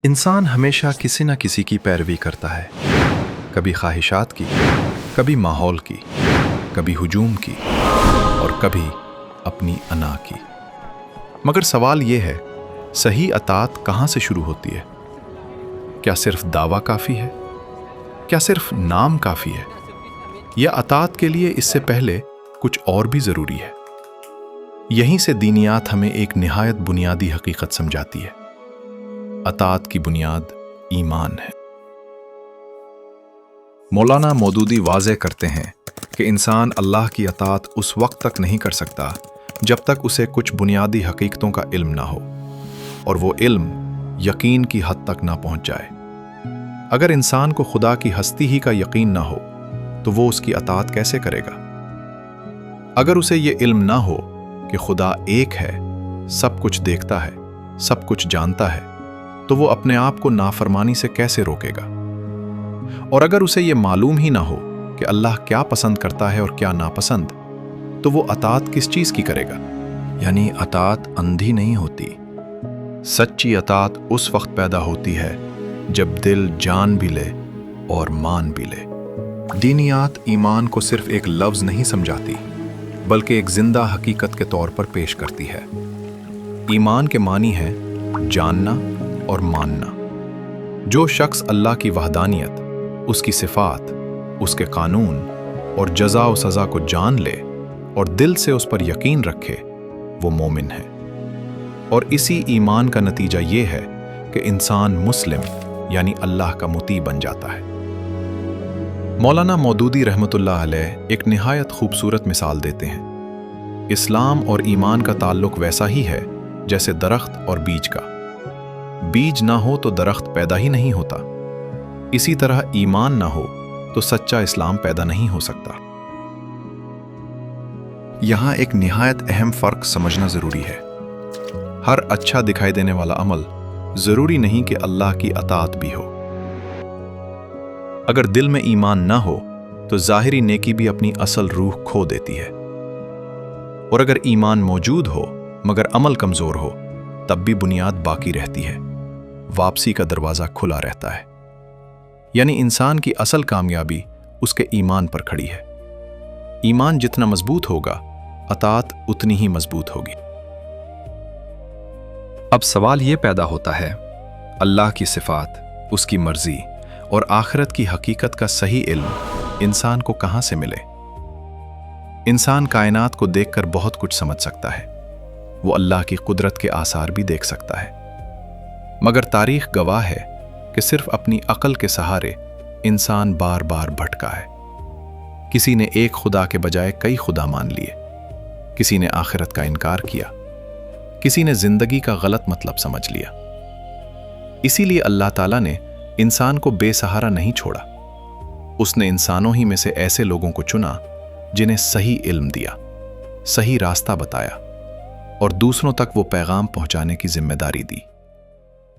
इंसान हमेशा किसी न किसी की पैरवी करता है, कभी ख्वाहिशात की, कभी माहौल की, कभी हुजूम की और कभी अपनी अना की। मगर सवाल ये है, सही अतात कहाँ से शुरू होती है? क्या सिर्फ दावा काफ़ी है? क्या सिर्फ नाम काफ़ी है? या अतात के लिए इससे पहले कुछ और भी ज़रूरी है? यहीं से दीनियात हमें एक निहायत बुनियादी हकीकत समझाती है। अतात की बुनियाद ईमान है। मौलाना मौदूदी वाज़े करते हैं कि इंसान अल्लाह की अतात उस वक्त तक नहीं कर सकता जब तक उसे कुछ बुनियादी हकीकतों का इल्म ना हो और वो इल्म यकीन की हद तक ना पहुंच जाए। अगर इंसान को खुदा की हस्ती ही का यकीन ना हो तो वो उसकी अतात कैसे करेगा? अगर उसे ये इल्म ना हो कि खुदा एक है, सब कुछ देखता है, सब कुछ जानता है, तो वो अपने आप को नाफरमानी से कैसे रोकेगा? और अगर उसे ये मालूम ही ना हो कि अल्लाह क्या पसंद करता है और क्या नापसंद, तो वो अतात किस चीज़ की करेगा? यानी अतात अंधी नहीं होती। सच्ची अतात उस वक्त पैदा होती है जब दिल जान भी ले और मान भी ले। दीनियात ईमान को सिर्फ एक लफ्ज़ नहीं समझाती, बल्कि एक जिंदा हकीकत के तौर पर पेश करती है। ईमान के मानी है जानना और मानना। जो शख्स अल्लाह की वहदानियत, उसकी सिफात, उसके कानून और जज़ा व सज़ा को जान ले और दिल से उस पर यकीन रखे, वो मोमिन है। और इसी ईमान का नतीजा ये है कि इंसान मुस्लिम यानी अल्लाह का मुती बन जाता है। मौलाना मौदूदी रहमतुल्लाह अलैह एक निहायत खूबसूरत मिसाल देते हैं। इस्लाम और ईमान का ताल्लुक वैसा ही है जैसे दरख्त और बीज का। बीज ना हो तो दरख्त पैदा ही नहीं होता। इसी तरह ईमान ना हो तो सच्चा इस्लाम पैदा नहीं हो सकता। यहां एक निहायत अहम फर्क समझना जरूरी है। हर अच्छा दिखाई देने वाला अमल जरूरी नहीं कि अल्लाह की अतात भी हो। अगर दिल में ईमान ना हो तो जाहिरी नेकी भी अपनी असल रूह खो देती है। और अगर ईमान मौजूद हो मगर अमल कमजोर हो, तब भी बुनियाद बाकी रहती है, वापसी का दरवाजा खुला रहता है। यानी इंसान की असल कामयाबी उसके ईमान पर खड़ी है। ईमान जितना मजबूत होगा, अतात उतनी ही मजबूत होगी। अब सवाल यह पैदा होता है, अल्लाह की सिफात, उसकी मर्जी और आखिरत की हकीकत का सही इल्म इंसान को कहां से मिले? इंसान कायनात को देखकर बहुत कुछ समझ सकता है, वो अल्लाह की कुदरत के आसार भी देख सकता है, मगर तारीख गवाह है कि सिर्फ अपनी अकल के सहारे इंसान बार बार भटका है। किसी ने एक खुदा के बजाय कई खुदा मान लिए, किसी ने आखिरत का इनकार किया, किसी ने जिंदगी का गलत मतलब समझ लिया। इसीलिए अल्लाह ताला ने इंसान को बेसहारा नहीं छोड़ा। उसने इंसानों ही में से ऐसे लोगों को चुना जिन्हें सही इल्म दिया, सही रास्ता बताया और दूसरों तक वो पैगाम पहुंचाने की जिम्मेदारी दी।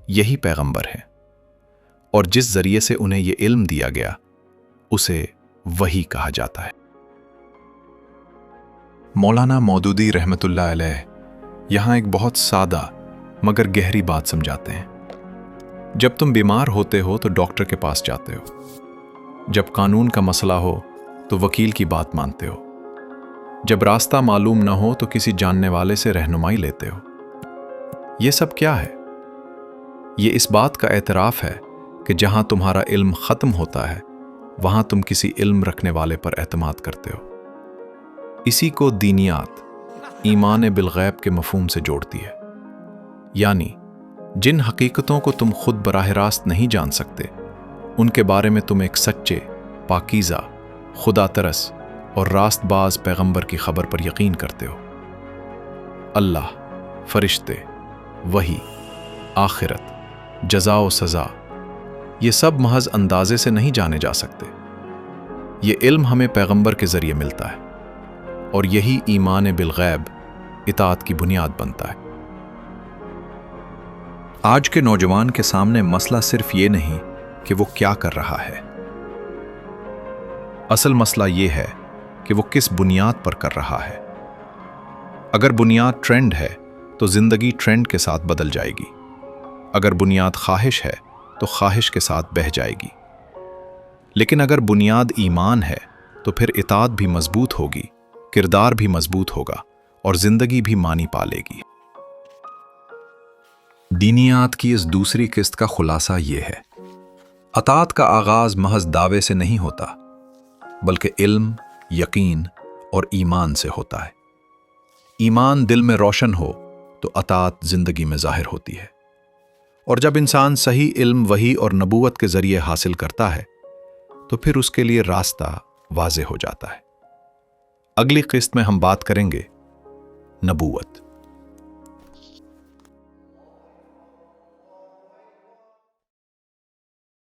यही पैगंबर है और जिस जरिए से उन्हें ये इल्म दिया गया उसे वही कहा जाता है। मौलाना मौदूदी रहमतुल्लाह अलैह यहां एक बहुत सादा मगर गहरी बात समझाते हैं। जब तुम बीमार होते हो तो डॉक्टर के पास जाते हो। जब कानून का मसला हो तो वकील की बात मानते हो। जब रास्ता मालूम ना हो तो किसी जानने वाले से रहनुमाई लेते हो। ये सब क्या है? ये इस बात का एतराफ़ है कि जहां तुम्हारा इल्म ख़त्म होता है वहां तुम किसी इल्म रखने वाले पर एतमाद करते हो। इसी को दीनियात ईमान बिलगैब के मफहूम से जोड़ती है। यानी जिन हकीकतों को तुम खुद बराह रास्त नहीं जान सकते, उनके बारे में तुम एक सच्चे, पाकीज़ा, खुदा तरस और रास्तबाज पैगंबर की खबर पर यकीन करते हो। अल्लाह, फरिश्ते, वही, आखिरत, जज़ा व सज़ा, ये सब महज अंदाजे से नहीं जाने जा सकते। ये इल्म हमें पैगंबर के ज़रिए मिलता है और यही ईमान बिलगैब इताअत की बुनियाद बनता है। आज के नौजवान के सामने मसला सिर्फ ये नहीं कि वो क्या कर रहा है, असल मसला ये है कि वो किस बुनियाद पर कर रहा है। अगर बुनियाद ट्रेंड है तो जिंदगी ट्रेंड के साथ बदल जाएगी, اگر بنیاد خواہش ہے تو خواہش کے ساتھ بہہ جائے گی، لیکن اگر بنیاد ایمان ہے تو پھر اطاعت بھی مضبوط ہوگی، کردار بھی مضبوط ہوگا اور زندگی بھی معنی پالے گی۔ دینیات کی اس دوسری قسط کا خلاصہ یہ ہے: اطاعت کا آغاز محض دعوے سے نہیں ہوتا، بلکہ علم، یقین اور ایمان سے ہوتا ہے۔ ایمان دل میں روشن ہو تو اطاعت زندگی میں ظاہر ہوتی ہے، اور جب انسان صحیح علم، وحی اور نبوت کے ذریعے حاصل کرتا ہے تو پھر اس کے لیے راستہ واضح ہو جاتا ہے۔ اگلی قسط میں ہم بات کریں گے نبوت۔